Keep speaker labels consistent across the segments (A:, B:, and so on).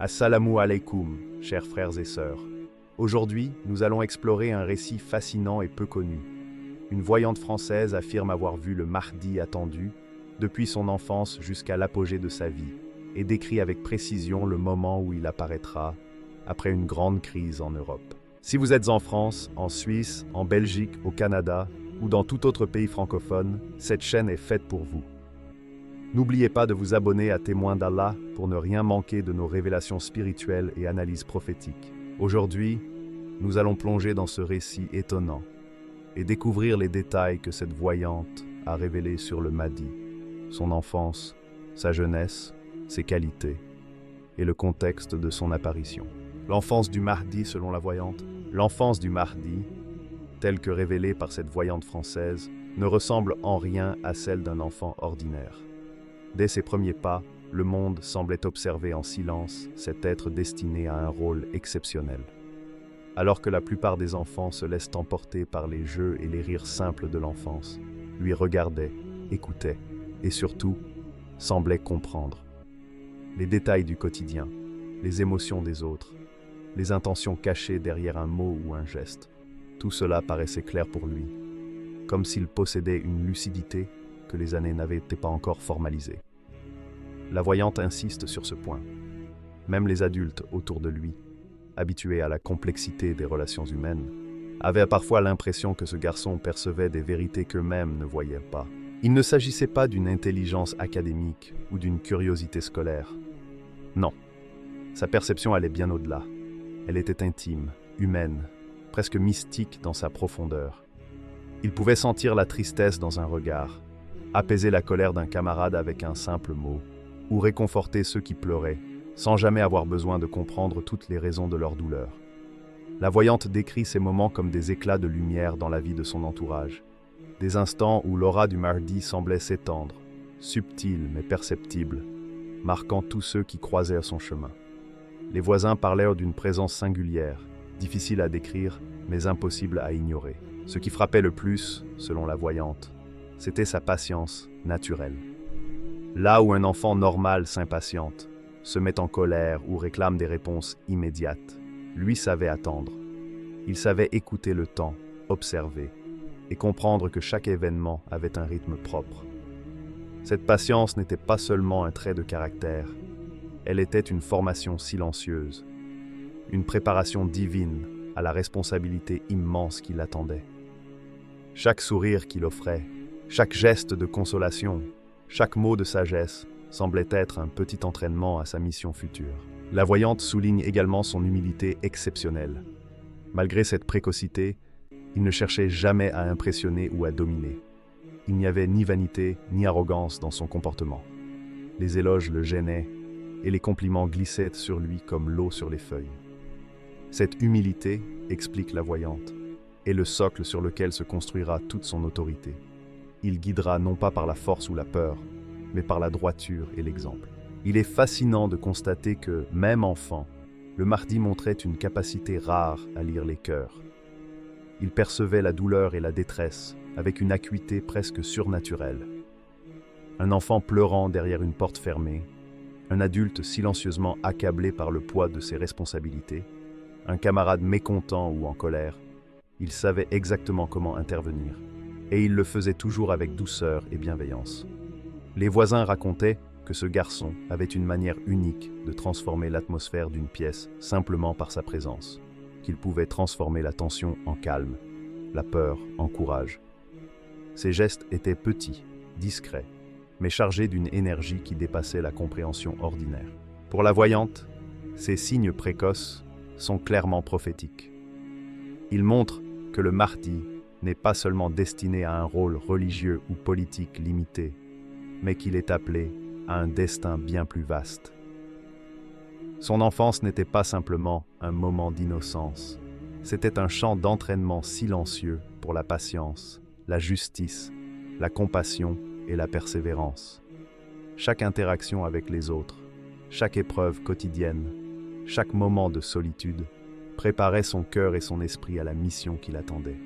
A: Assalamu alaikum, chers frères et sœurs. Aujourd'hui, nous allons explorer un récit fascinant et peu connu. Une voyante française affirme avoir vu le Mahdi attendu, depuis son enfance jusqu'à l'apogée de sa vie, et décrit avec précision le moment où il apparaîtra, après une grande crise en Europe. Si vous êtes en France, en Suisse, en Belgique, au Canada, ou dans tout autre pays francophone, cette chaîne est faite pour vous. N'oubliez pas de vous abonner à Témoins d'Allah pour ne rien manquer de nos révélations spirituelles et analyses prophétiques. Aujourd'hui, nous allons plonger dans ce récit étonnant et découvrir les détails que cette voyante a révélés sur le Mahdi, son enfance, sa jeunesse, ses qualités et le contexte de son apparition. L'enfance du Mahdi selon la voyante. L'enfance du Mahdi, telle que révélée par cette voyante française, ne ressemble en rien à celle d'un enfant ordinaire. Dès ses premiers pas, le monde semblait observer en silence cet être destiné à un rôle exceptionnel. Alors que la plupart des enfants se laissent emporter par les jeux et les rires simples de l'enfance, lui regardaient, écoutaient et surtout, semblaient comprendre. Les détails du quotidien, les émotions des autres, les intentions cachées derrière un mot ou un geste, tout cela paraissait clair pour lui, comme s'il possédait une lucidité que les années n'avaient pas encore formalisée. La voyante insiste sur ce point. Même les adultes autour de lui, habitués à la complexité des relations humaines, avaient parfois l'impression que ce garçon percevait des vérités qu'eux-mêmes ne voyaient pas. Il ne s'agissait pas d'une intelligence académique ou d'une curiosité scolaire. Non, sa perception allait bien au-delà. Elle était intime, humaine, presque mystique dans sa profondeur. Il pouvait sentir la tristesse dans un regard, apaiser la colère d'un camarade avec un simple mot, ou réconforter ceux qui pleuraient, sans jamais avoir besoin de comprendre toutes les raisons de leur douleur. La voyante décrit ces moments comme des éclats de lumière dans la vie de son entourage, des instants où l'aura du Mahdi semblait s'étendre, subtile mais perceptible, marquant tous ceux qui croisaient son chemin. Les voisins parlèrent d'une présence singulière, difficile à décrire, mais impossible à ignorer. Ce qui frappait le plus, selon la voyante, c'était sa patience naturelle. Là où un enfant normal s'impatiente, se met en colère ou réclame des réponses immédiates, lui savait attendre. Il savait écouter le temps, observer, et comprendre que chaque événement avait un rythme propre. Cette patience n'était pas seulement un trait de caractère, elle était une formation silencieuse, une préparation divine à la responsabilité immense qui l'attendait. Chaque sourire qu'il offrait, chaque geste de consolation, chaque mot de sagesse semblait être un petit entraînement à sa mission future. La voyante souligne également son humilité exceptionnelle. Malgré cette précocité, il ne cherchait jamais à impressionner ou à dominer. Il n'y avait ni vanité ni arrogance dans son comportement. Les éloges le gênaient et les compliments glissaient sur lui comme l'eau sur les feuilles. Cette humilité, explique la voyante, est le socle sur lequel se construira toute son autorité. Il guidera non pas par la force ou la peur, mais par la droiture et l'exemple. Il est fascinant de constater que, même enfant, le Mahdi montrait une capacité rare à lire les cœurs. Il percevait la douleur et la détresse avec une acuité presque surnaturelle. Un enfant pleurant derrière une porte fermée, un adulte silencieusement accablé par le poids de ses responsabilités, un camarade mécontent ou en colère, il savait exactement comment intervenir. Et il le faisait toujours avec douceur et bienveillance. Les voisins racontaient que ce garçon avait une manière unique de transformer l'atmosphère d'une pièce simplement par sa présence, qu'il pouvait transformer la tension en calme, la peur en courage. Ses gestes étaient petits, discrets, mais chargés d'une énergie qui dépassait la compréhension ordinaire. Pour la voyante, ces signes précoces sont clairement prophétiques. Ils montrent que le Mahdi n'est pas seulement destiné à un rôle religieux ou politique limité, mais qu'il est appelé à un destin bien plus vaste. Son enfance n'était pas simplement un moment d'innocence, c'était un champ d'entraînement silencieux pour la patience, la justice, la compassion et la persévérance. Chaque interaction avec les autres, chaque épreuve quotidienne, chaque moment de solitude, préparait son cœur et son esprit à la mission qui l'attendait.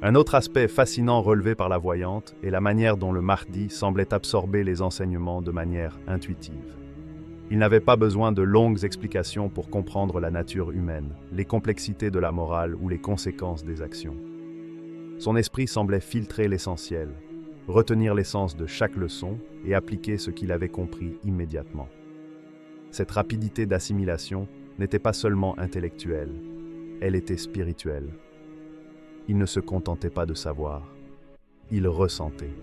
A: Un autre aspect fascinant relevé par la voyante est la manière dont le Mahdi semblait absorber les enseignements de manière intuitive. Il n'avait pas besoin de longues explications pour comprendre la nature humaine, les complexités de la morale ou les conséquences des actions. Son esprit semblait filtrer l'essentiel, retenir l'essence de chaque leçon et appliquer ce qu'il avait compris immédiatement. Cette rapidité d'assimilation n'était pas seulement intellectuelle, elle était spirituelle. Il ne se contentait pas de savoir, il ressentait.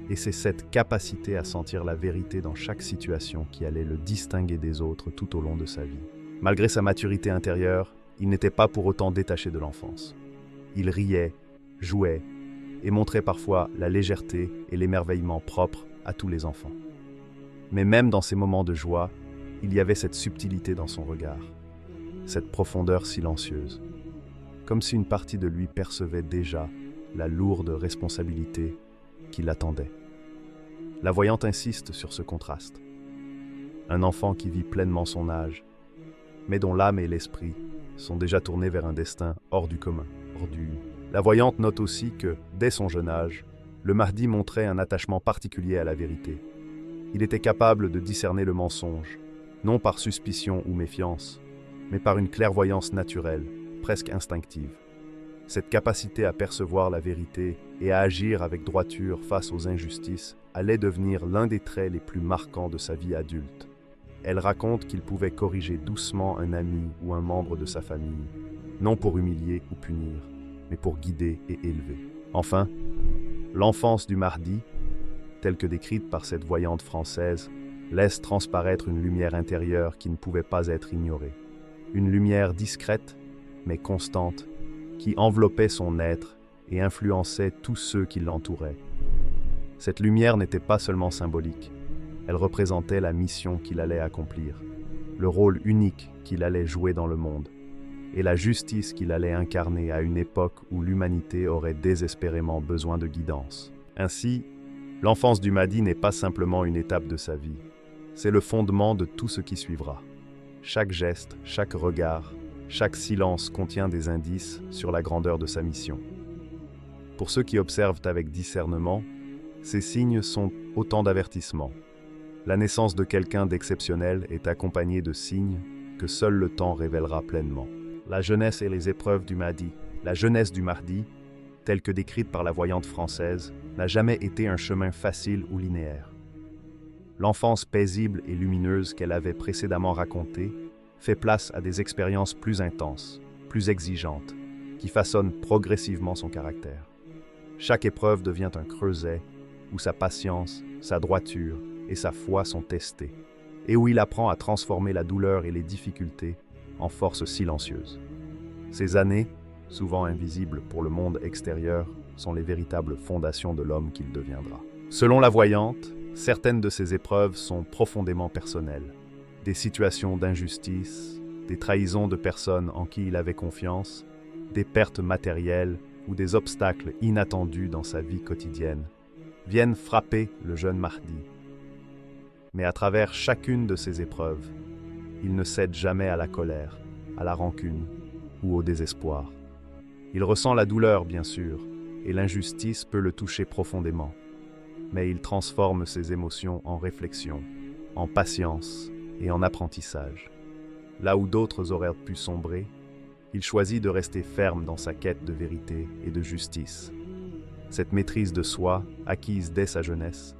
A: Et c'est cette capacité à sentir la vérité dans chaque situation qui allait le distinguer des autres tout au long de sa vie. Malgré sa maturité intérieure, il n'était pas pour autant détaché de l'enfance. Il riait, jouait et montrait parfois la légèreté et l'émerveillement propres à tous les enfants. Mais même dans ces moments de joie, il y avait cette subtilité dans son regard, cette profondeur silencieuse, comme si une partie de lui percevait déjà la lourde responsabilité qui l'attendait. La voyante insiste sur ce contraste. Un enfant qui vit pleinement son âge, mais dont l'âme et l'esprit sont déjà tournés vers un destin hors du commun, La voyante note aussi que, dès son jeune âge, le Mahdi montrait un attachement particulier à la vérité. Il était capable de discerner le mensonge, non par suspicion ou méfiance, mais par une clairvoyance naturelle, presque instinctive. Cette capacité à percevoir la vérité et à agir avec droiture face aux injustices allait devenir l'un des traits les plus marquants de sa vie adulte. Elle raconte qu'il pouvait corriger doucement un ami ou un membre de sa famille, non pour humilier ou punir, mais pour guider et élever. Enfin, l'enfance du Mahdi, telle que décrite par cette voyante française, laisse transparaître une lumière intérieure qui ne pouvait pas être ignorée. Une lumière discrète, mais constante, qui enveloppait son être et influençait tous ceux qui l'entouraient. Cette lumière n'était pas seulement symbolique, elle représentait la mission qu'il allait accomplir, le rôle unique qu'il allait jouer dans le monde, et la justice qu'il allait incarner à une époque où l'humanité aurait désespérément besoin de guidance. Ainsi, l'enfance du Mahdi n'est pas simplement une étape de sa vie, c'est le fondement de tout ce qui suivra. Chaque geste, chaque regard, chaque silence contient des indices sur la grandeur de sa mission. Pour ceux qui observent avec discernement, ces signes sont autant d'avertissements. La naissance de quelqu'un d'exceptionnel est accompagnée de signes que seul le temps révélera pleinement. La jeunesse et les épreuves du Mahdi. La jeunesse du Mahdi, telle que décrite par la voyante française, n'a jamais été un chemin facile ou linéaire. L'enfance paisible et lumineuse qu'elle avait précédemment racontée fait place à des expériences plus intenses, plus exigeantes, qui façonnent progressivement son caractère. Chaque épreuve devient un creuset où sa patience, sa droiture et sa foi sont testées, et où il apprend à transformer la douleur et les difficultés en force silencieuse. Ces années, souvent invisibles pour le monde extérieur, sont les véritables fondations de l'homme qu'il deviendra. Selon la voyante, certaines de ces épreuves sont profondément personnelles. Des situations d'injustice, des trahisons de personnes en qui il avait confiance, des pertes matérielles ou des obstacles inattendus dans sa vie quotidienne viennent frapper le jeune Mahdi. Mais à travers chacune de ces épreuves, il ne cède jamais à la colère, à la rancune ou au désespoir. Il ressent la douleur, bien sûr, et l'injustice peut le toucher profondément. Mais il transforme ses émotions en réflexion, en patience et en apprentissage. Là où d'autres auraient pu sombrer, il choisit de rester ferme dans sa quête de vérité et de justice. Cette maîtrise de soi, acquise dès sa jeunesse,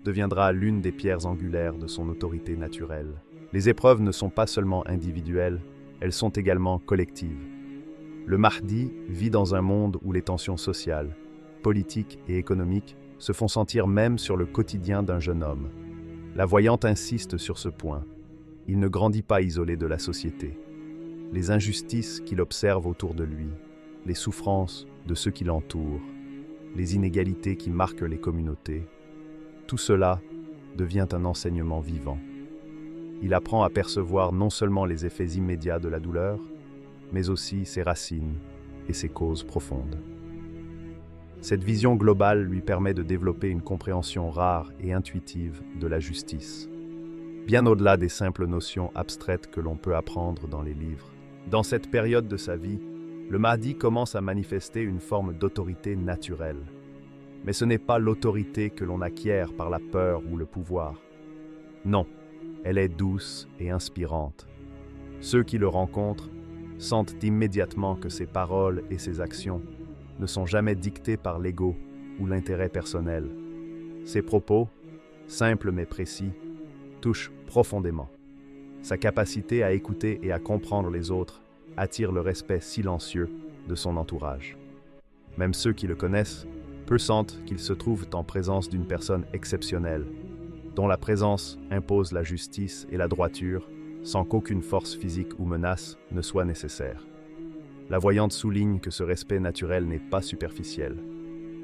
A: deviendra l'une des pierres angulaires de son autorité naturelle. Les épreuves ne sont pas seulement individuelles, elles sont également collectives. Le Mahdi vit dans un monde où les tensions sociales, politiques et économiques se font sentir même sur le quotidien d'un jeune homme. La voyante insiste sur ce point. Il ne grandit pas isolé de la société. Les injustices qu'il observe autour de lui, les souffrances de ceux qui l'entourent, les inégalités qui marquent les communautés, tout cela devient un enseignement vivant. Il apprend à percevoir non seulement les effets immédiats de la douleur, mais aussi ses racines et ses causes profondes. Cette vision globale lui permet de développer une compréhension rare et intuitive de la justice, bien au-delà des simples notions abstraites que l'on peut apprendre dans les livres. Dans cette période de sa vie, le Mahdi commence à manifester une forme d'autorité naturelle. Mais ce n'est pas l'autorité que l'on acquiert par la peur ou le pouvoir. Non, Elle est douce et inspirante. Ceux qui le rencontrent sentent immédiatement que ses paroles et ses actions ne sont jamais dictées par l'ego ou l'intérêt personnel. Ses propos, simples mais précis, touchent profondément. Sa capacité à écouter et à comprendre les autres attire le respect silencieux de son entourage. Même ceux qui le connaissent peu sentent qu'ils se trouvent en présence d'une personne exceptionnelle, dont la présence impose la justice et la droiture sans qu'aucune force physique ou menace ne soit nécessaire. La voyante souligne que ce respect naturel n'est pas superficiel.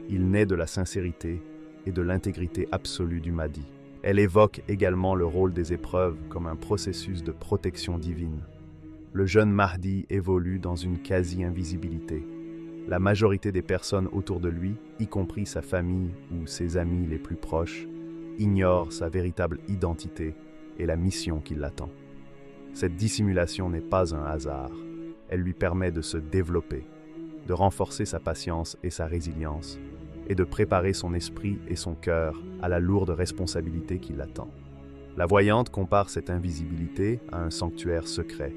A: Il naît de la sincérité et de l'intégrité absolue du Mahdi. Elle évoque également le rôle des épreuves comme un processus de protection divine. Le jeune Mahdi évolue dans une quasi-invisibilité. La majorité des personnes autour de lui, y compris sa famille ou ses amis les plus proches, ignorent sa véritable identité et la mission qui l'attend. Cette dissimulation n'est pas un hasard. Elle lui permet de se développer, de renforcer sa patience et sa résilience, et de préparer son esprit et son cœur à la lourde responsabilité qui l'attend. La voyante compare cette invisibilité à un sanctuaire secret,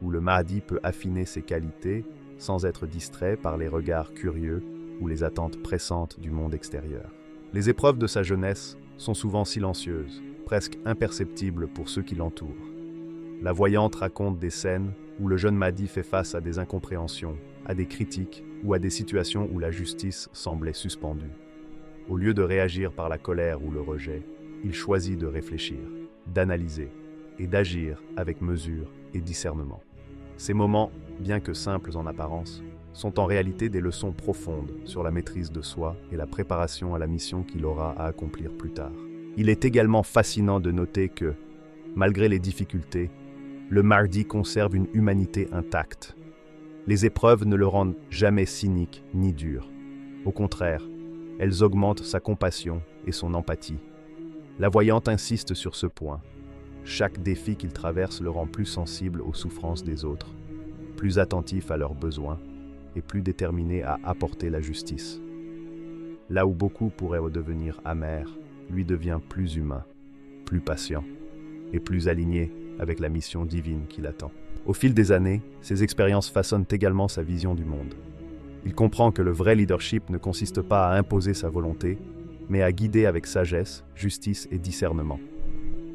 A: où le Mahdi peut affiner ses qualités sans être distrait par les regards curieux ou les attentes pressantes du monde extérieur. Les épreuves de sa jeunesse sont souvent silencieuses, presque imperceptibles pour ceux qui l'entourent. La voyante raconte des scènes où le jeune Mahdi fait face à des incompréhensions, à des critiques ou à des situations où la justice semblait suspendue. Au lieu de réagir par la colère ou le rejet, il choisit de réfléchir, d'analyser et d'agir avec mesure et discernement. Ces moments, bien que simples en apparence, sont en réalité des leçons profondes sur la maîtrise de soi et la préparation à la mission qu'il aura à accomplir plus tard. Il est également fascinant de noter que, malgré les difficultés, le Mahdi conserve une humanité intacte. Les épreuves ne le rendent jamais cynique ni dur. Au contraire, elles augmentent sa compassion et son empathie. La voyante insiste sur ce point. Chaque défi qu'il traverse le rend plus sensible aux souffrances des autres, plus attentif à leurs besoins et plus déterminé à apporter la justice. Là où beaucoup pourraient redevenir amers, lui devient plus humain, plus patient et plus aligné avec la mission divine qui l'attend. Au fil des années, ces expériences façonnent également sa vision du monde. Il comprend que le vrai leadership ne consiste pas à imposer sa volonté, mais à guider avec sagesse, justice et discernement.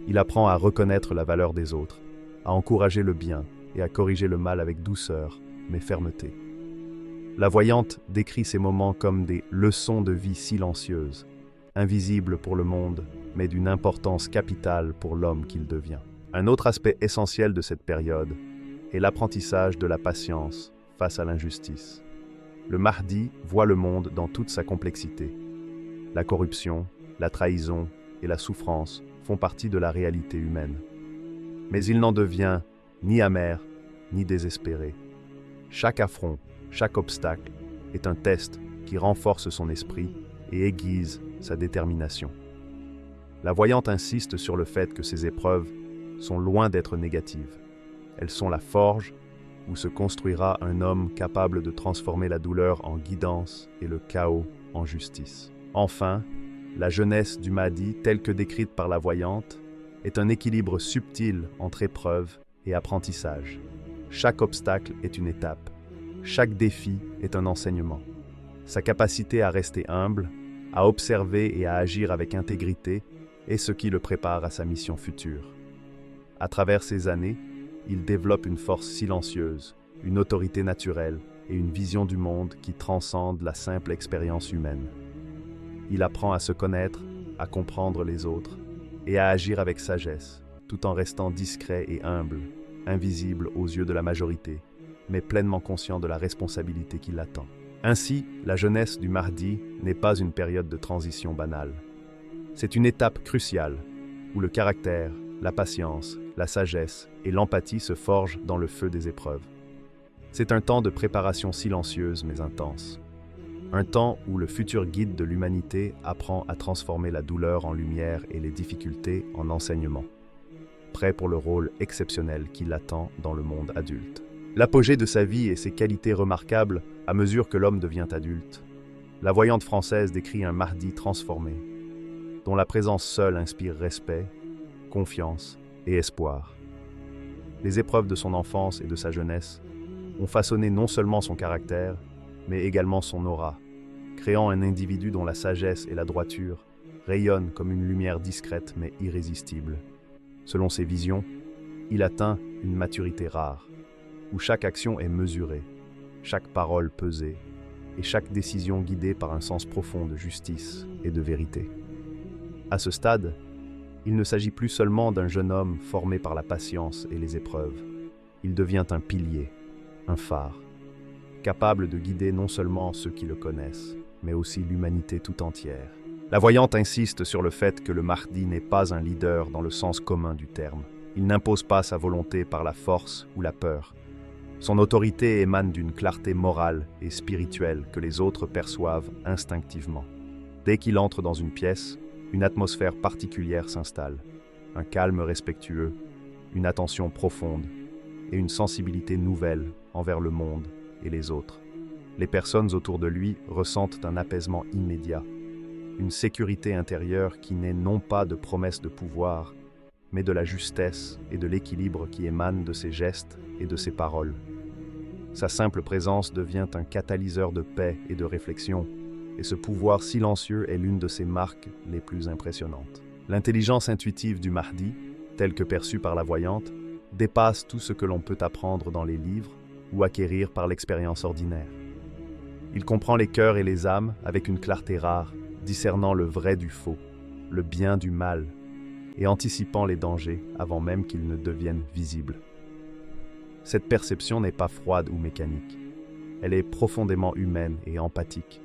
A: Il apprend à reconnaître la valeur des autres, à encourager le bien et à corriger le mal avec douceur, mais fermeté. La voyante décrit ces moments comme des leçons de vie silencieuses, invisibles pour le monde, mais d'une importance capitale pour l'homme qu'il devient. Un autre aspect essentiel de cette période est l'apprentissage de la patience face à l'injustice. Le Mahdi voit le monde dans toute sa complexité. La corruption, la trahison et la souffrance font partie de la réalité humaine. Mais il n'en devient ni amer, ni désespéré. Chaque affront, chaque obstacle est un test qui renforce son esprit et aiguise sa détermination. La voyante insiste sur le fait que ces épreuves sont loin d'être négatives. Elles sont la forge où se construira un homme capable de transformer la douleur en guidance et le chaos en justice. Enfin, la jeunesse du Mahdi, telle que décrite par la voyante, est un équilibre subtil entre épreuve et apprentissage. Chaque obstacle est une étape. Chaque défi est un enseignement. Sa capacité à rester humble, à observer et à agir avec intégrité est ce qui le prépare à sa mission future. À travers ces années, il développe une force silencieuse, une autorité naturelle et une vision du monde qui transcende la simple expérience humaine. Il apprend à se connaître, à comprendre les autres et à agir avec sagesse, tout en restant discret et humble, invisible aux yeux de la majorité, mais pleinement conscient de la responsabilité qui l'attend. Ainsi, la jeunesse du Mahdi n'est pas une période de transition banale. C'est une étape cruciale où le caractère, la patience, la sagesse et l'empathie se forgent dans le feu des épreuves. C'est un temps de préparation silencieuse mais intense. Un temps où le futur guide de l'humanité apprend à transformer la douleur en lumière et les difficultés en enseignement, prêt pour le rôle exceptionnel qui l'attend dans le monde adulte. L'apogée de sa vie et ses qualités remarquables à mesure que l'homme devient adulte. La voyante française décrit un Mahdi transformé, dont la présence seule inspire respect, confiance et espoir. Les épreuves de son enfance et de sa jeunesse ont façonné non seulement son caractère, mais également son aura, créant un individu dont la sagesse et la droiture rayonnent comme une lumière discrète mais irrésistible. Selon ses visions, il atteint une maturité rare, où chaque action est mesurée, chaque parole pesée, et chaque décision guidée par un sens profond de justice et de vérité. À ce stade, il ne s'agit plus seulement d'un jeune homme formé par la patience et les épreuves. Il devient un pilier, un phare, capable de guider non seulement ceux qui le connaissent, mais aussi l'humanité tout entière. La voyante insiste sur le fait que le Mahdi n'est pas un leader dans le sens commun du terme. Il n'impose pas sa volonté par la force ou la peur. Son autorité émane d'une clarté morale et spirituelle que les autres perçoivent instinctivement. Dès qu'il entre dans une pièce, une atmosphère particulière s'installe, un calme respectueux, une attention profonde et une sensibilité nouvelle envers le monde et les autres. Les personnes autour de lui ressentent un apaisement immédiat, une sécurité intérieure qui n'est non pas de promesses de pouvoir, mais de la justesse et de l'équilibre qui émanent de ses gestes et de ses paroles. Sa simple présence devient un catalyseur de paix et de réflexion, et ce pouvoir silencieux est l'une de ses marques les plus impressionnantes. L'intelligence intuitive du Mahdi, telle que perçue par la voyante, dépasse tout ce que l'on peut apprendre dans les livres ou acquérir par l'expérience ordinaire. Il comprend les cœurs et les âmes avec une clarté rare, discernant le vrai du faux, le bien du mal, et anticipant les dangers avant même qu'ils ne deviennent visibles. Cette perception n'est pas froide ou mécanique. Elle est profondément humaine et empathique.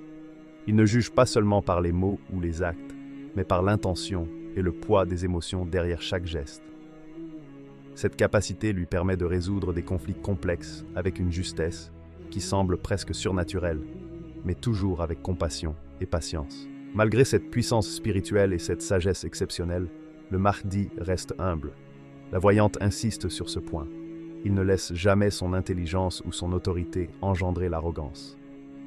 A: Il ne juge pas seulement par les mots ou les actes, mais par l'intention et le poids des émotions derrière chaque geste. Cette capacité lui permet de résoudre des conflits complexes avec une justesse qui semble presque surnaturelle, mais toujours avec compassion et patience. Malgré cette puissance spirituelle et cette sagesse exceptionnelle, le Mahdi reste humble. La voyante insiste sur ce point. Il ne laisse jamais son intelligence ou son autorité engendrer l'arrogance.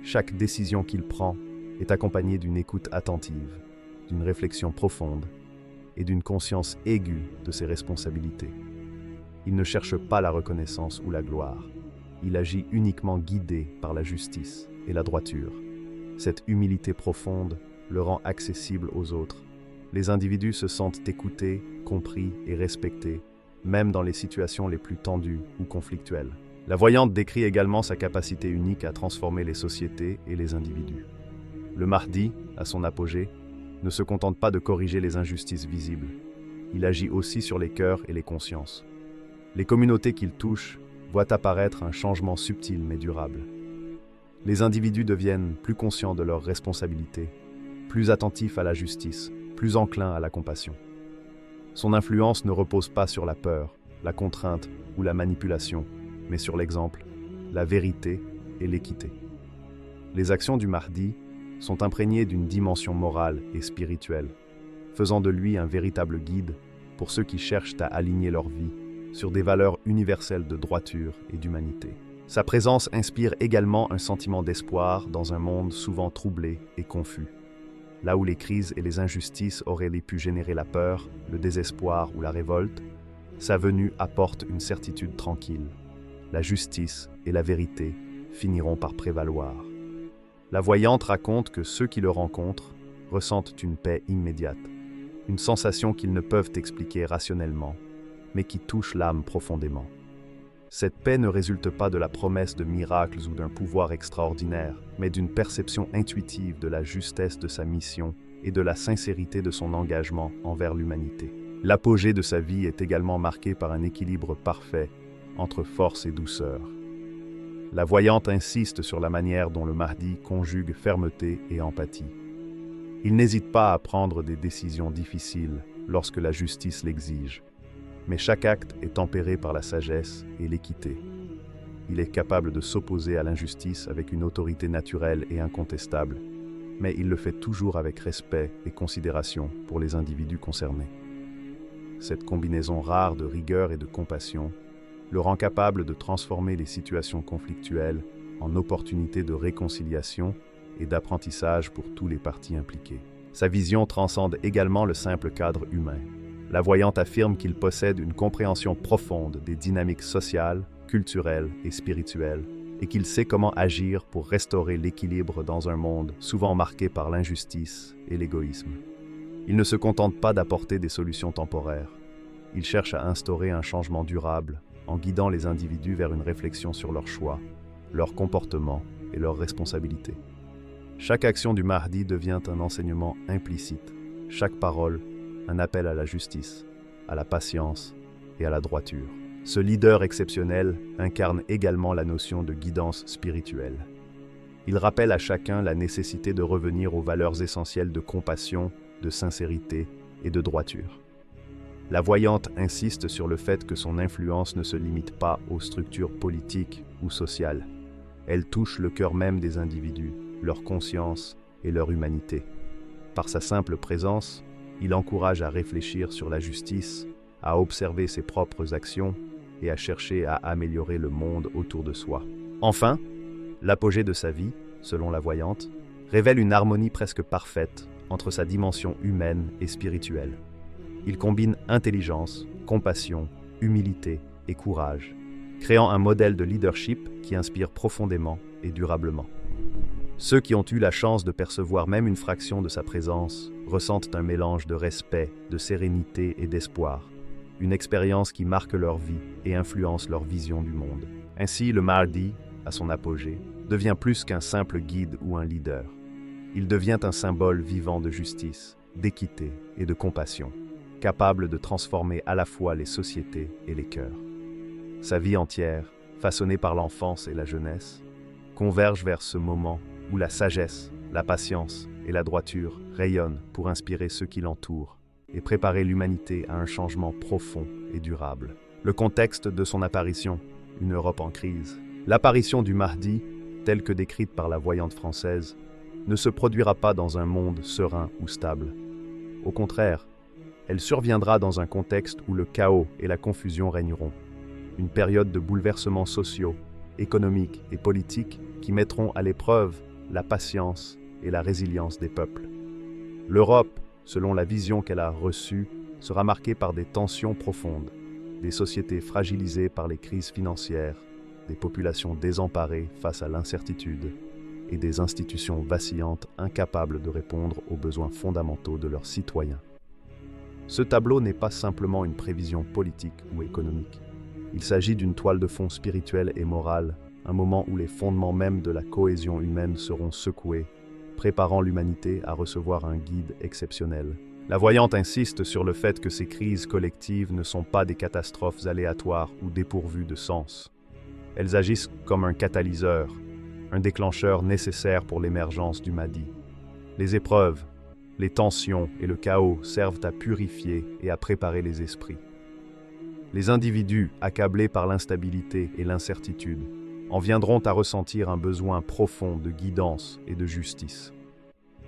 A: Chaque décision qu'il prend est accompagnée d'une écoute attentive, d'une réflexion profonde et d'une conscience aiguë de ses responsabilités. Il ne cherche pas la reconnaissance ou la gloire. Il agit uniquement guidé par la justice et la droiture. Cette humilité profonde le rend accessible aux autres. Les individus se sentent écoutés, compris et respectés, même dans les situations les plus tendues ou conflictuelles. La voyante décrit également sa capacité unique à transformer les sociétés et les individus. Le Mahdi, à son apogée, ne se contente pas de corriger les injustices visibles. Il agit aussi sur les cœurs et les consciences. Les communautés qu'il touche voient apparaître un changement subtil mais durable. Les individus deviennent plus conscients de leurs responsabilités, plus attentifs à la justice, plus enclins à la compassion. Son influence ne repose pas sur la peur, la contrainte ou la manipulation, mais sur l'exemple, la vérité et l'équité. Les actions du Mahdi sont imprégnées d'une dimension morale et spirituelle, faisant de lui un véritable guide pour ceux qui cherchent à aligner leur vie sur des valeurs universelles de droiture et d'humanité. Sa présence inspire également un sentiment d'espoir dans un monde souvent troublé et confus. Là où les crises et les injustices auraient pu générer la peur, le désespoir ou la révolte, sa venue apporte une certitude tranquille. La justice et la vérité finiront par prévaloir. La voyante raconte que ceux qui le rencontrent ressentent une paix immédiate, une sensation qu'ils ne peuvent expliquer rationnellement, mais qui touche l'âme profondément. Cette paix ne résulte pas de la promesse de miracles ou d'un pouvoir extraordinaire, mais d'une perception intuitive de la justesse de sa mission et de la sincérité de son engagement envers l'humanité. L'apogée de sa vie est également marquée par un équilibre parfait entre force et douceur. La voyante insiste sur la manière dont le Mahdi conjugue fermeté et empathie. Il n'hésite pas à prendre des décisions difficiles lorsque la justice l'exige. Mais chaque acte est tempéré par la sagesse et l'équité. Il est capable de s'opposer à l'injustice avec une autorité naturelle et incontestable, mais il le fait toujours avec respect et considération pour les individus concernés. Cette combinaison rare de rigueur et de compassion le rend capable de transformer les situations conflictuelles en opportunités de réconciliation et d'apprentissage pour tous les parties impliquées. Sa vision transcende également le simple cadre humain. La voyante affirme qu'il possède une compréhension profonde des dynamiques sociales, culturelles et spirituelles, et qu'il sait comment agir pour restaurer l'équilibre dans un monde souvent marqué par l'injustice et l'égoïsme. Il ne se contente pas d'apporter des solutions temporaires. Il cherche à instaurer un changement durable en guidant les individus vers une réflexion sur leurs choix, leurs comportements et leurs responsabilités. Chaque action du Mahdi devient un enseignement implicite, chaque parole un appel à la justice, à la patience et à la droiture. Ce leader exceptionnel incarne également la notion de guidance spirituelle. Il rappelle à chacun la nécessité de revenir aux valeurs essentielles de compassion, de sincérité et de droiture. La voyante insiste sur le fait que son influence ne se limite pas aux structures politiques ou sociales. Elle touche le cœur même des individus, leur conscience et leur humanité. Par sa simple présence, il encourage à réfléchir sur la justice, à observer ses propres actions et à chercher à améliorer le monde autour de soi. Enfin, l'apogée de sa vie, selon la voyante, révèle une harmonie presque parfaite entre sa dimension humaine et spirituelle. Il combine intelligence, compassion, humilité et courage, créant un modèle de leadership qui inspire profondément et durablement. Ceux qui ont eu la chance de percevoir même une fraction de sa présence ressentent un mélange de respect, de sérénité et d'espoir, une expérience qui marque leur vie et influence leur vision du monde. Ainsi, le Mahdi, à son apogée, devient plus qu'un simple guide ou un leader. Il devient un symbole vivant de justice, d'équité et de compassion, capable de transformer à la fois les sociétés et les cœurs. Sa vie entière, façonnée par l'enfance et la jeunesse, converge vers ce moment où la sagesse, la patience et la droiture rayonnent pour inspirer ceux qui l'entourent et préparer l'humanité à un changement profond et durable. Le contexte de son apparition, une Europe en crise. L'apparition du Mahdi, telle que décrite par la voyante française, ne se produira pas dans un monde serein ou stable. Au contraire, elle surviendra dans un contexte où le chaos et la confusion régneront. Une période de bouleversements sociaux, économiques et politiques qui mettront à l'épreuve la patience et la résilience des peuples. L'Europe, selon la vision qu'elle a reçue, sera marquée par des tensions profondes, des sociétés fragilisées par les crises financières, des populations désemparées face à l'incertitude et des institutions vacillantes incapables de répondre aux besoins fondamentaux de leurs citoyens. Ce tableau n'est pas simplement une prévision politique ou économique. Il s'agit d'une toile de fond spirituelle et morale, un moment où les fondements même de la cohésion humaine seront secoués, préparant l'humanité à recevoir un guide exceptionnel. La voyante insiste sur le fait que ces crises collectives ne sont pas des catastrophes aléatoires ou dépourvues de sens. Elles agissent comme un catalyseur, un déclencheur nécessaire pour l'émergence du Mahdi. Les épreuves, les tensions et le chaos servent à purifier et à préparer les esprits. Les individus, accablés par l'instabilité et l'incertitude, en viendront à ressentir un besoin profond de guidance et de justice.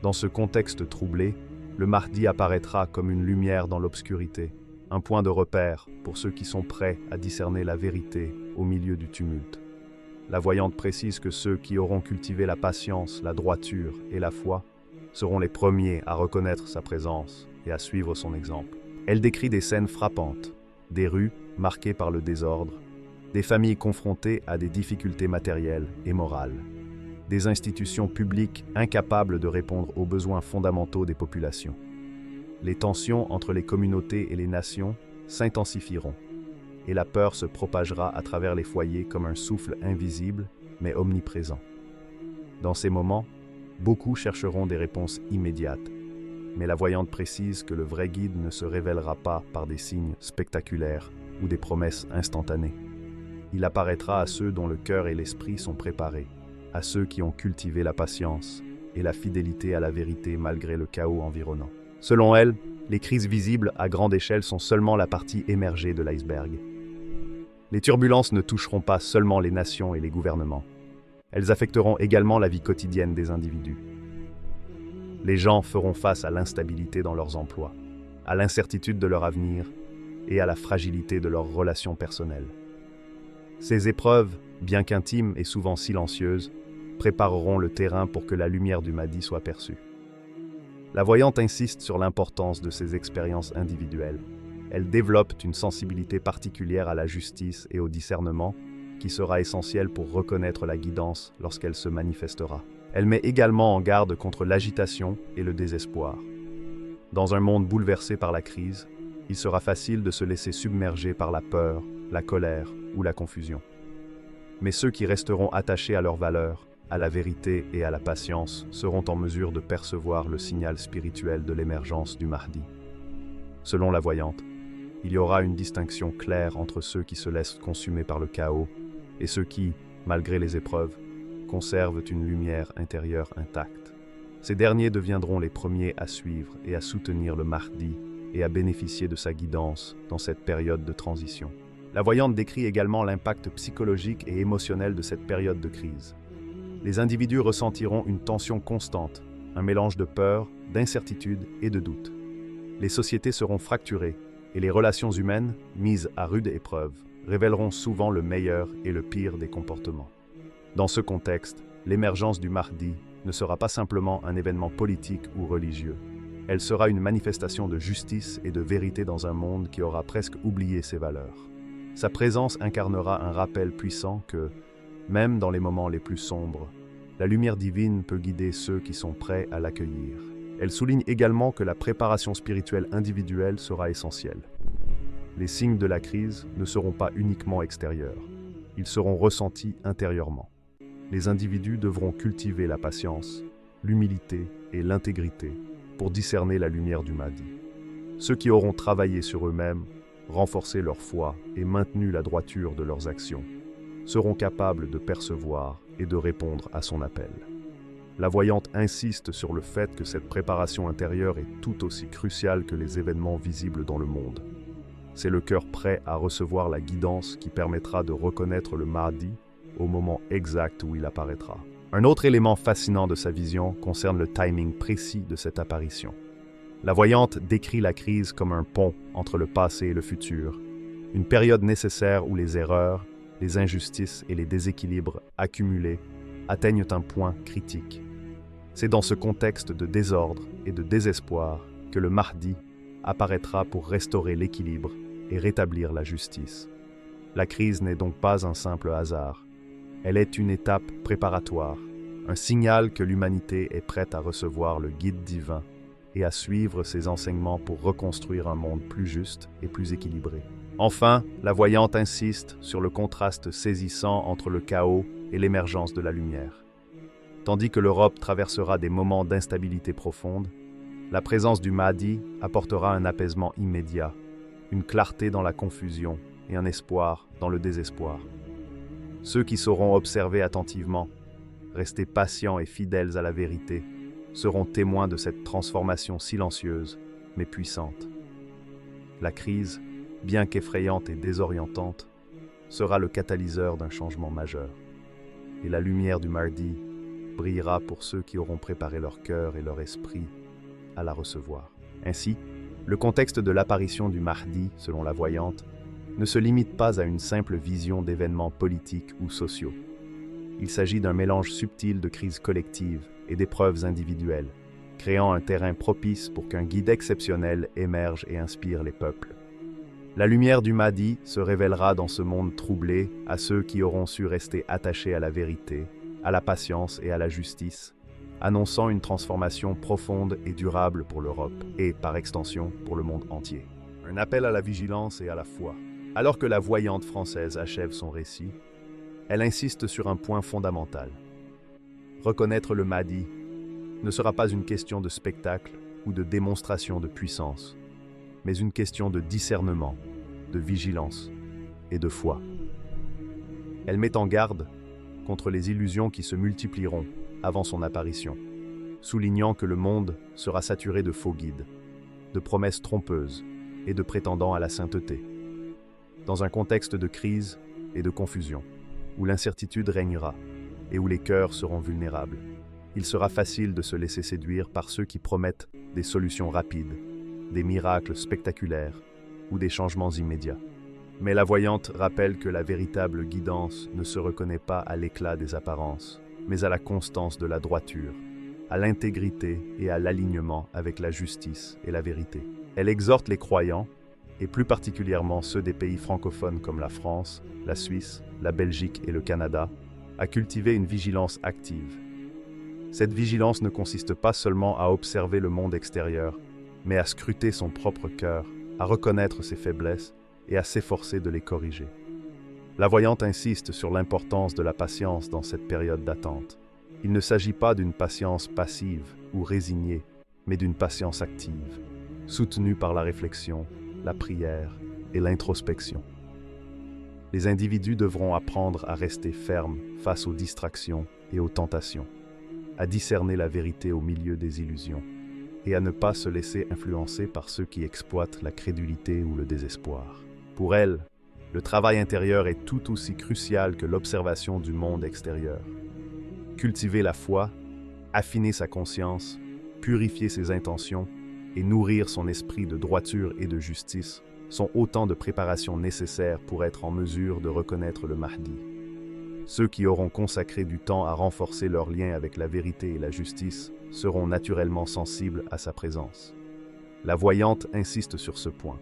A: Dans ce contexte troublé, le Mahdi apparaîtra comme une lumière dans l'obscurité, un point de repère pour ceux qui sont prêts à discerner la vérité au milieu du tumulte. La voyante précise que ceux qui auront cultivé la patience, la droiture et la foi seront les premiers à reconnaître sa présence et à suivre son exemple. Elle décrit des scènes frappantes, des rues marquées par le désordre, des familles confrontées à des difficultés matérielles et morales, des institutions publiques incapables de répondre aux besoins fondamentaux des populations. Les tensions entre les communautés et les nations s'intensifieront, et la peur se propagera à travers les foyers comme un souffle invisible mais omniprésent. Dans ces moments, beaucoup chercheront des réponses immédiates, mais la voyante précise que le vrai guide ne se révélera pas par des signes spectaculaires ou des promesses instantanées. Il apparaîtra à ceux dont le cœur et l'esprit sont préparés, à ceux qui ont cultivé la patience et la fidélité à la vérité malgré le chaos environnant. Selon elle, les crises visibles à grande échelle sont seulement la partie émergée de l'iceberg. Les turbulences ne toucheront pas seulement les nations et les gouvernements. Elles affecteront également la vie quotidienne des individus. Les gens feront face à l'instabilité dans leurs emplois, à l'incertitude de leur avenir et à la fragilité de leurs relations personnelles. Ces épreuves, bien qu'intimes et souvent silencieuses, prépareront le terrain pour que la lumière du Mahdi soit perçue. La voyante insiste sur l'importance de ces expériences individuelles. elles développent une sensibilité particulière à la justice et au discernement, qui sera essentielle pour reconnaître la guidance lorsqu'elle se manifestera. Elle met également en garde contre l'agitation et le désespoir. Dans un monde bouleversé par la crise, il sera facile de se laisser submerger par la peur, la colère ou la confusion. Mais ceux qui resteront attachés à leurs valeurs, à la vérité et à la patience seront en mesure de percevoir le signal spirituel de l'émergence du Mahdi. Selon la voyante, il y aura une distinction claire entre ceux qui se laissent consumer par le chaos et ceux qui, malgré les épreuves, conservent une lumière intérieure intacte. Ces derniers deviendront les premiers à suivre et à soutenir le Mahdi et à bénéficier de sa guidance dans cette période de transition. La voyante décrit également l'impact psychologique et émotionnel de cette période de crise. Les individus ressentiront une tension constante, un mélange de peur, d'incertitude et de doute. Les sociétés seront fracturées et les relations humaines, mises à rude épreuve, révéleront souvent le meilleur et le pire des comportements. Dans ce contexte, l'émergence du Mahdi ne sera pas simplement un événement politique ou religieux. Elle sera une manifestation de justice et de vérité dans un monde qui aura presque oublié ses valeurs. Sa présence incarnera un rappel puissant que, même dans les moments les plus sombres, la lumière divine peut guider ceux qui sont prêts à l'accueillir. Elle souligne également que la préparation spirituelle individuelle sera essentielle. Les signes de la crise ne seront pas uniquement extérieurs, ils seront ressentis intérieurement. Les individus devront cultiver la patience, l'humilité et l'intégrité pour discerner la lumière du Mahdi. Ceux qui auront travaillé sur eux-mêmes, renforcé leur foi et maintenu la droiture de leurs actions, seront capables de percevoir et de répondre à son appel. La voyante insiste sur le fait que cette préparation intérieure est tout aussi cruciale que les événements visibles dans le monde. C'est le cœur prêt à recevoir la guidance qui permettra de reconnaître le Mahdi au moment exact où il apparaîtra. Un autre élément fascinant de sa vision concerne le timing précis de cette apparition. La voyante décrit la crise comme un pont entre le passé et le futur, une période nécessaire où les erreurs, les injustices et les déséquilibres accumulés atteignent un point critique. C'est dans ce contexte de désordre et de désespoir que le Mahdi apparaîtra pour restaurer l'équilibre et rétablir la justice. La crise n'est donc pas un simple hasard. Elle est une étape préparatoire, un signal que l'humanité est prête à recevoir le guide divin et à suivre ses enseignements pour reconstruire un monde plus juste et plus équilibré. Enfin, la voyante insiste sur le contraste saisissant entre le chaos et l'émergence de la lumière. Tandis que l'Europe traversera des moments d'instabilité profonde, la présence du Mahdi apportera un apaisement immédiat, une clarté dans la confusion et un espoir dans le désespoir. Ceux qui sauront observer attentivement, rester patients et fidèles à la vérité, seront témoins de cette transformation silencieuse mais puissante. La crise, bien qu'effrayante et désorientante, sera le catalyseur d'un changement majeur. Et la lumière du Mahdi brillera pour ceux qui auront préparé leur cœur et leur esprit à la recevoir. Ainsi, le contexte de l'apparition du Mahdi, selon la voyante, ne se limite pas à une simple vision d'événements politiques ou sociaux. Il s'agit d'un mélange subtil de crises collectives et d'épreuves individuelles, créant un terrain propice pour qu'un guide exceptionnel émerge et inspire les peuples. La lumière du Mahdi se révélera dans ce monde troublé à ceux qui auront su rester attachés à la vérité, à la patience et à la justice, annonçant une transformation profonde et durable pour l'Europe et, par extension, pour le monde entier. Un appel à la vigilance et à la foi. Alors que la voyante française achève son récit, elle insiste sur un point fondamental. Reconnaître le Mahdi ne sera pas une question de spectacle ou de démonstration de puissance, mais une question de discernement, de vigilance et de foi. Elle met en garde contre les illusions qui se multiplieront avant son apparition, soulignant que le monde sera saturé de faux guides, de promesses trompeuses et de prétendants à la sainteté. Dans un contexte de crise et de confusion, où l'incertitude régnera et où les cœurs seront vulnérables, il sera facile de se laisser séduire par ceux qui promettent des solutions rapides, des miracles spectaculaires ou des changements immédiats. Mais la voyante rappelle que la véritable guidance ne se reconnaît pas à l'éclat des apparences, mais à la constance de la droiture, à l'intégrité et à l'alignement avec la justice et la vérité. Elle exhorte les croyants, et plus particulièrement ceux des pays francophones comme la France, la Suisse, la Belgique et le Canada, à cultiver une vigilance active. Cette vigilance ne consiste pas seulement à observer le monde extérieur, mais à scruter son propre cœur, à reconnaître ses faiblesses et à s'efforcer de les corriger. La voyante insiste sur l'importance de la patience dans cette période d'attente. Il ne s'agit pas d'une patience passive ou résignée, mais d'une patience active, soutenue par la réflexion, la prière et l'introspection. Les individus devront apprendre à rester fermes face aux distractions et aux tentations, à discerner la vérité au milieu des illusions, et à ne pas se laisser influencer par ceux qui exploitent la crédulité ou le désespoir. Pour elles, le travail intérieur est tout aussi crucial que l'observation du monde extérieur. Cultiver la foi, affiner sa conscience, purifier ses intentions et nourrir son esprit de droiture et de justice sont autant de préparations nécessaires pour être en mesure de reconnaître le Mahdi. Ceux qui auront consacré du temps à renforcer leur lien avec la vérité et la justice seront naturellement sensibles à sa présence. La voyante insiste sur ce point.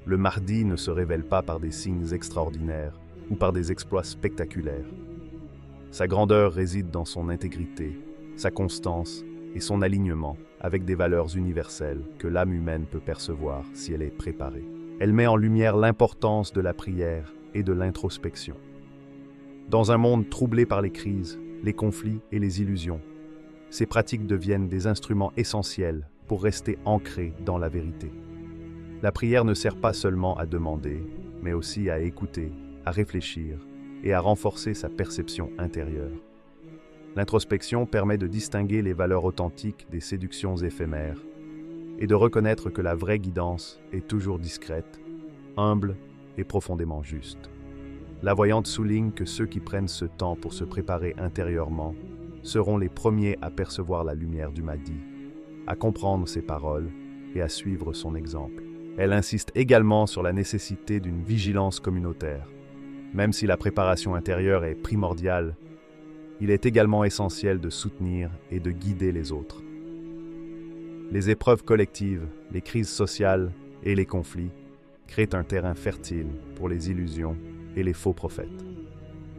A: Le Mahdi ne se révèle pas par des signes extraordinaires ou par des exploits spectaculaires. Sa grandeur réside dans son intégrité, sa constance et son alignement avec des valeurs universelles que l'âme humaine peut percevoir si elle est préparée. Elle met en lumière l'importance de la prière et de l'introspection. Dans un monde troublé par les crises, les conflits et les illusions, ces pratiques deviennent des instruments essentiels pour rester ancrés dans la vérité. La prière ne sert pas seulement à demander, mais aussi à écouter, à réfléchir et à renforcer sa perception intérieure. L'introspection permet de distinguer les valeurs authentiques des séductions éphémères et de reconnaître que la vraie guidance est toujours discrète, humble et profondément juste. La voyante souligne que ceux qui prennent ce temps pour se préparer intérieurement seront les premiers à percevoir la lumière du Mahdi, à comprendre ses paroles et à suivre son exemple. Elle insiste également sur la nécessité d'une vigilance communautaire. Même si la préparation intérieure est primordiale, il est également essentiel de soutenir et de guider les autres. Les épreuves collectives, les crises sociales et les conflits créent un terrain fertile pour les illusions et les faux prophètes.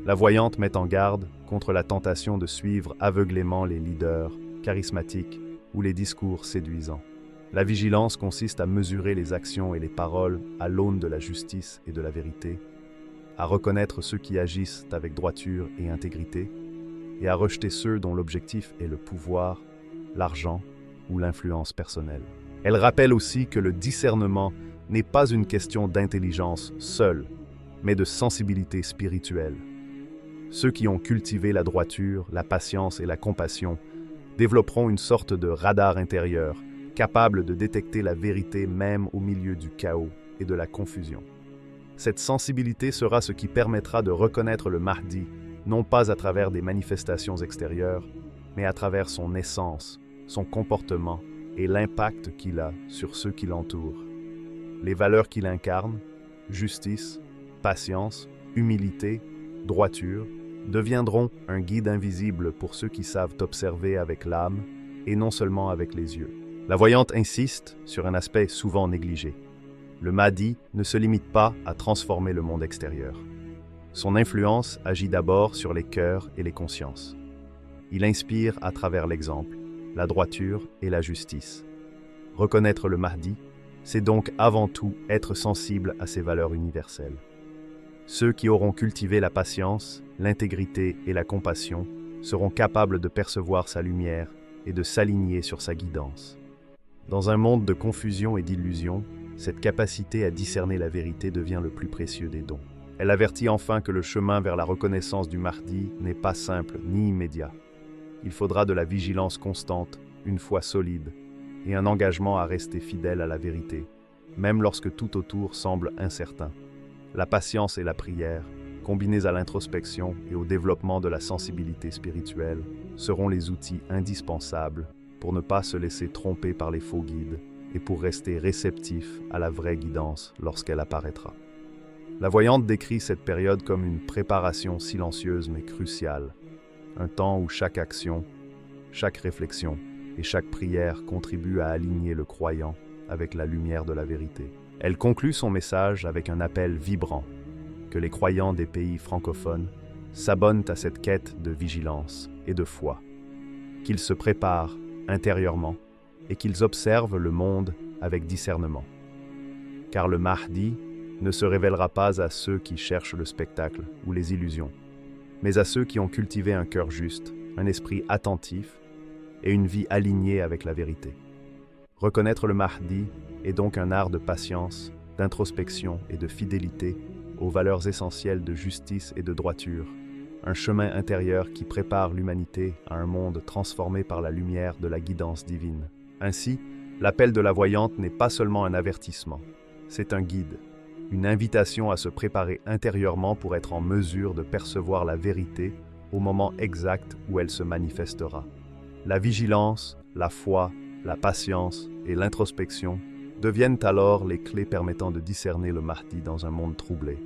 A: La voyante met en garde contre la tentation de suivre aveuglément les leaders charismatiques ou les discours séduisants. La vigilance consiste à mesurer les actions et les paroles à l'aune de la justice et de la vérité, à reconnaître ceux qui agissent avec droiture et intégrité, et à rejeter ceux dont l'objectif est le pouvoir, l'argent ou l'influence personnelle. Elle rappelle aussi que le discernement n'est pas une question d'intelligence seule, mais de sensibilité spirituelle. Ceux qui ont cultivé la droiture, la patience et la compassion développeront une sorte de radar intérieur, capable de détecter la vérité même au milieu du chaos et de la confusion. Cette sensibilité sera ce qui permettra de reconnaître le Mahdi, non pas à travers des manifestations extérieures, mais à travers son essence, son comportement et l'impact qu'il a sur ceux qui l'entourent. Les valeurs qu'il incarne, justice, patience, humilité, droiture, deviendront un guide invisible pour ceux qui savent observer avec l'âme et non seulement avec les yeux. La voyante insiste sur un aspect souvent négligé. Le Mahdi ne se limite pas à transformer le monde extérieur. Son influence agit d'abord sur les cœurs et les consciences. Il inspire à travers l'exemple, la droiture et la justice. Reconnaître le Mahdi, c'est donc avant tout être sensible à ses valeurs universelles. Ceux qui auront cultivé la patience, l'intégrité et la compassion seront capables de percevoir sa lumière et de s'aligner sur sa guidance. Dans un monde de confusion et d'illusion, cette capacité à discerner la vérité devient le plus précieux des dons. Elle avertit enfin que le chemin vers la reconnaissance du Mahdi n'est pas simple ni immédiat. Il faudra de la vigilance constante, une foi solide, et un engagement à rester fidèle à la vérité, même lorsque tout autour semble incertain. La patience et la prière, combinées à l'introspection et au développement de la sensibilité spirituelle, seront les outils indispensables pour ne pas se laisser tromper par les faux guides et pour rester réceptif à la vraie guidance lorsqu'elle apparaîtra. La voyante décrit cette période comme une préparation silencieuse mais cruciale, un temps où chaque action, chaque réflexion et chaque prière contribuent à aligner le croyant avec la lumière de la vérité. Elle conclut son message avec un appel vibrant, que les croyants des pays francophones s'abonnent à cette quête de vigilance et de foi, qu'ils se préparent intérieurement et qu'ils observent le monde avec discernement. Car le Mahdi ne se révélera pas à ceux qui cherchent le spectacle ou les illusions, mais à ceux qui ont cultivé un cœur juste, un esprit attentif et une vie alignée avec la vérité. Reconnaître le Mahdi est donc un art de patience, d'introspection et de fidélité aux valeurs essentielles de justice et de droiture, un chemin intérieur qui prépare l'humanité à un monde transformé par la lumière de la guidance divine. Ainsi, l'appel de la voyante n'est pas seulement un avertissement, c'est un guide, une invitation à se préparer intérieurement pour être en mesure de percevoir la vérité au moment exact où elle se manifestera. La vigilance, la foi, la patience et l'introspection deviennent alors les clés permettant de discerner le Mahdi dans un monde troublé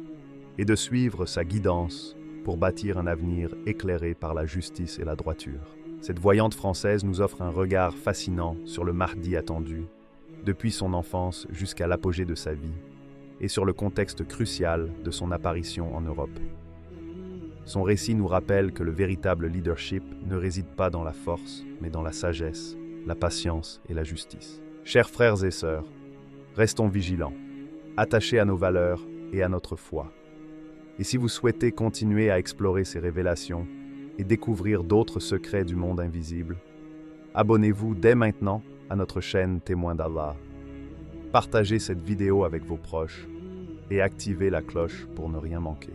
A: et de suivre sa guidance pour bâtir un avenir éclairé par la justice et la droiture. Cette voyante française nous offre un regard fascinant sur le Mahdi attendu, depuis son enfance jusqu'à l'apogée de sa vie, et sur le contexte crucial de son apparition en Europe. Son récit nous rappelle que le véritable leadership ne réside pas dans la force, mais dans la sagesse, la patience et la justice. Chers frères et sœurs, restons vigilants, attachés à nos valeurs et à notre foi. Et si vous souhaitez continuer à explorer ces révélations et découvrir d'autres secrets du monde invisible, abonnez-vous dès maintenant à notre chaîne Témoins d'Allah. Partagez cette vidéo avec vos proches et activez la cloche pour ne rien manquer.